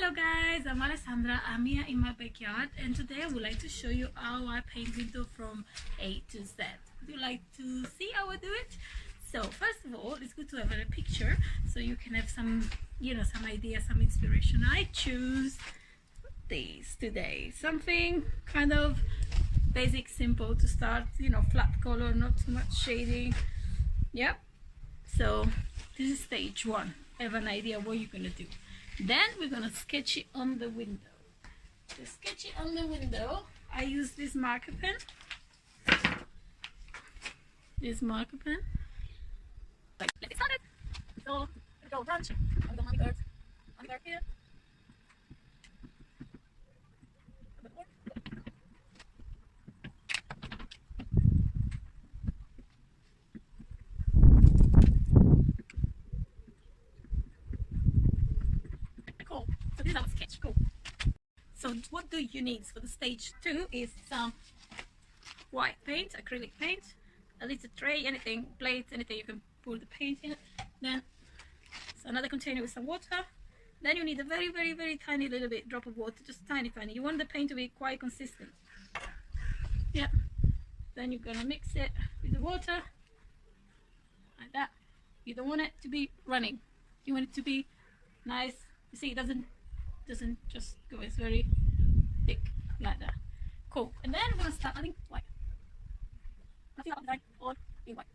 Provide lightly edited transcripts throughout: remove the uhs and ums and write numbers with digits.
Hello guys, I'm Alessandra. I'm here in my backyard and today I would like to show you how I paint window from A to Z. Would you like to see how I do it? So first of all, it's good to have a picture so you can have some, some idea, some inspiration. I choose this today, something kind of basic, simple to start, flat color, not too much shading. Yep. So this is stage one. Have an idea what you're gonna do. Then we're gonna sketch it on the window. To sketch it on the window, I use this marker pen. Like, let's get started. So, go branch. I'm the hummingbird. Hummingbird here. Cool. So this is our sketch. Cool. So what do you need for the stage 2 is some white paint, acrylic paint, a little tray, anything, plates, anything you can pour the paint in. Then another container with some water. Then you need a very, very, very tiny little bit drop of water, just tiny. You want the paint to be quite consistent. Yeah. Then you're gonna mix it with the water like that. You don't want it to be running. You want it to be nice. You see, it doesn't just go. It's very thick like that. Cool. And then we're gonna start adding white. Nothing up design or in white.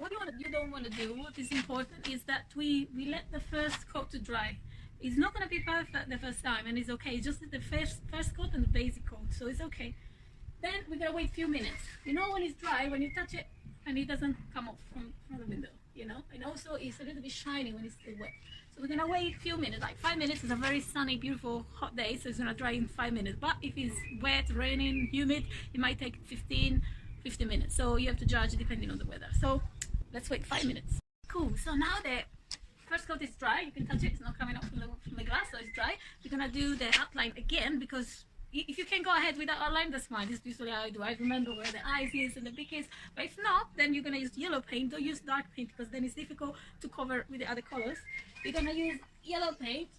What you don't want to do, what is important is that we let the first coat to dry. It's not going to be perfect the first time, and it's okay. It's just the first coat and the basic coat, so it's okay. Then we're going to wait a few minutes. You know when it's dry, when you touch it and it doesn't come off from the window, and also it's a little bit shiny when it's still wet. So we're going to wait a few minutes, like 5 minutes. It's a very sunny, beautiful, hot day, so it's going to dry in 5 minutes. But if it's wet, raining, humid, it might take 15 minutes. So you have to judge depending on the weather. So let's wait 5 minutes. Cool. So now the first coat is dry. You can touch it. It's not coming up from the glass, so it's dry. We're gonna do the outline again, because if you can go ahead with the outline, that's fine. This is usually how I do. I remember where the eyes is and the beak is. But if not, then you're gonna use yellow paint. Don't use dark paint, because then it's difficult to cover with the other colors. You're gonna use yellow paint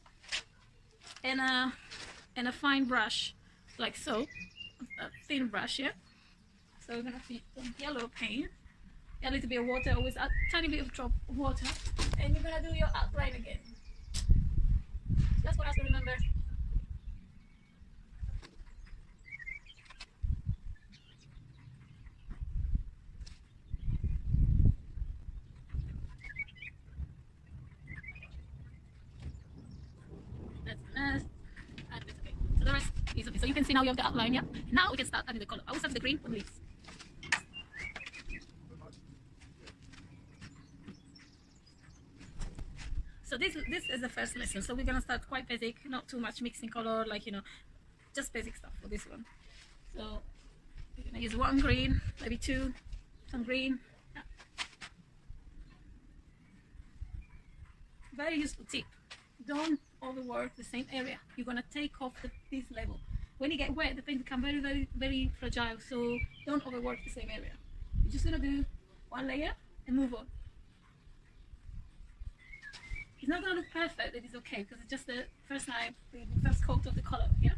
and a fine brush, like so, a thin brush, yeah. So we're gonna put some yellow paint. A little bit of water, always a tiny bit of drop of water, and you're gonna do your outline again. That's what I have to remember. That's nice. And it's okay. So the rest is okay. So you can see now you have the outline, yeah? Now we can start adding the color. I will start with the green on the leaves. So this is the first lesson. So we're gonna start quite basic, not too much mixing color, like just basic stuff for this one. So we're gonna use one green, maybe two, some green. Yeah. Very useful tip. Don't overwork the same area. You're gonna take off this level. When you get wet, the paint becomes very, very, very fragile. So don't overwork the same area. You're just gonna do one layer and move on. It's not going to look perfect, it is okay, because it's just the first time, the first coat of the color, yeah?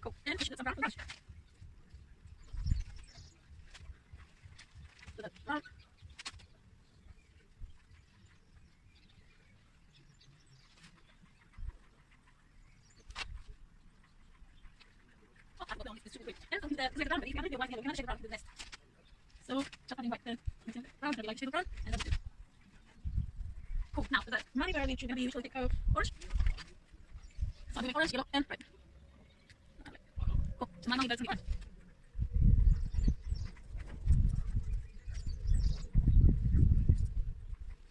Cool. And push it some brown brush. So that's brown. So, just adding white then, brown, like shade of brown, and that's it. Cool. Now, for the money where we usually take orange. So I'm doing orange, yellow, and red. Cool. So my money gonna be orange.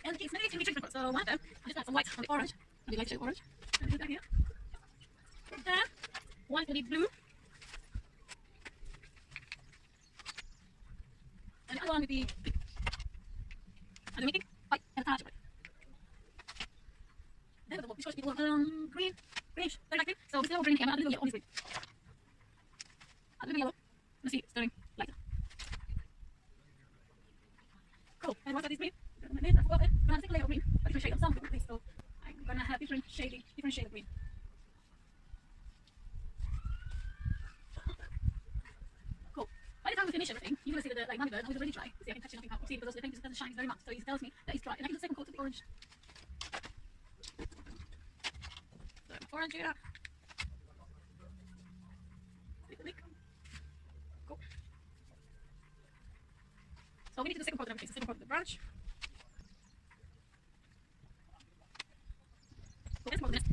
And it's maybe between different. So one of them, I just add some white on the orange. I do like to orange. And do that here. Then one will be blue. And the other one will be pink. And I'm making white and touch white. Then the which will be green, greenish, very light green. So instead of green, I'm a little yellow on this green. A little yellow. Let's see, it's turning lighter. Cool. And once that is green, I'm going to forgot it. I'm going to take a layer of green, a different shade of some of this. So I'm going to have different shade of green. Cool. By the time we finish everything, you're going to see that the money bird is already dry. See, I can touch nothing out. See, because the paint doesn't shine very much. So it tells me that it's dry. And I can do the second coat of the orange. So orange here. Cool. So we need to do the second coat of everything. So second coat of the branch. So let's go to the next.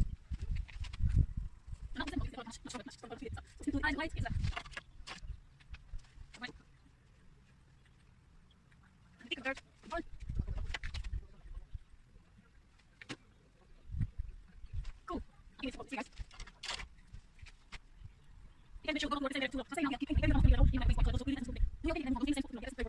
Not the same coat, it's not much. So do light is that. Right. And take a bird. Cool. I need to see guys. You can make sure you go to the same direction. So say now, you can make it you can so really and so you can do the same thing.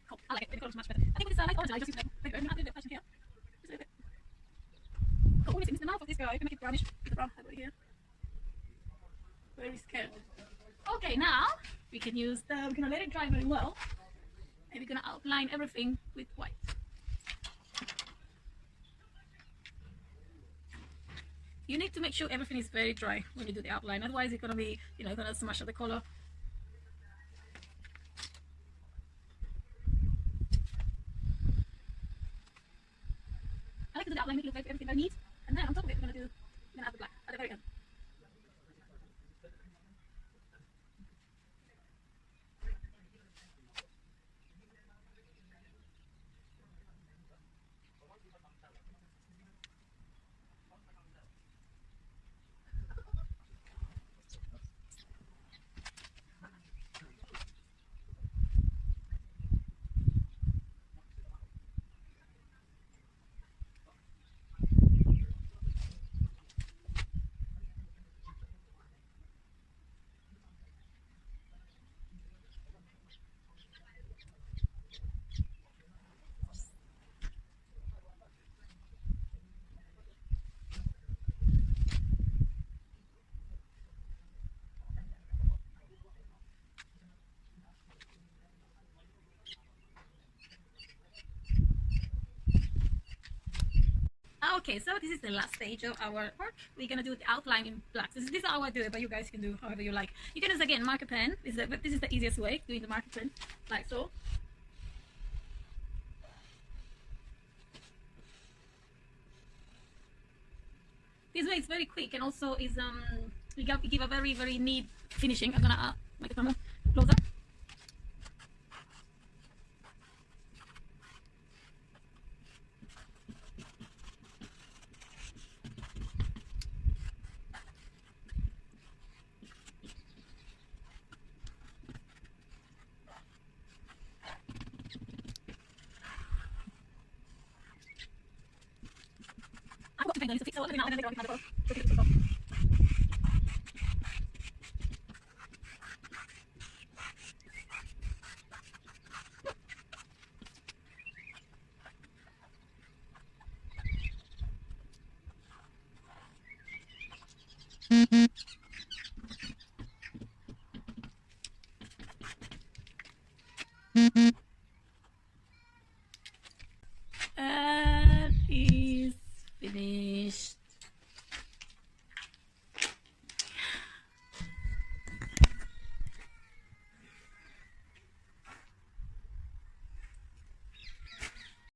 Cool. I like it. It looks much better. I think with this light orange, I just use the paper. I'm not doing the fashion here. Just a little bit. Cool. Only thing is the mouth of this guy. You can make it brownish with the brown over here. Very scared. Okay, now we can use the. We're gonna let it dry very well, and we're gonna outline everything with white. You need to make sure everything is very dry when you do the outline. Otherwise, it's gonna be, gonna smash up the color. I like to do the outline, make it look like everything I need, and then on top of it, we're gonna add the black at the very end. Okay, so this is the last stage of our work. We're gonna do the outline in black. This is how I do it, but you guys can do however you like. You can use again marker pen. But this is the easiest way, doing the marker pen, like so. This way it's very quick, and also is we give a very neat finishing. I'm gonna make the camera closer. I need to fix a little bit now, and then they go on the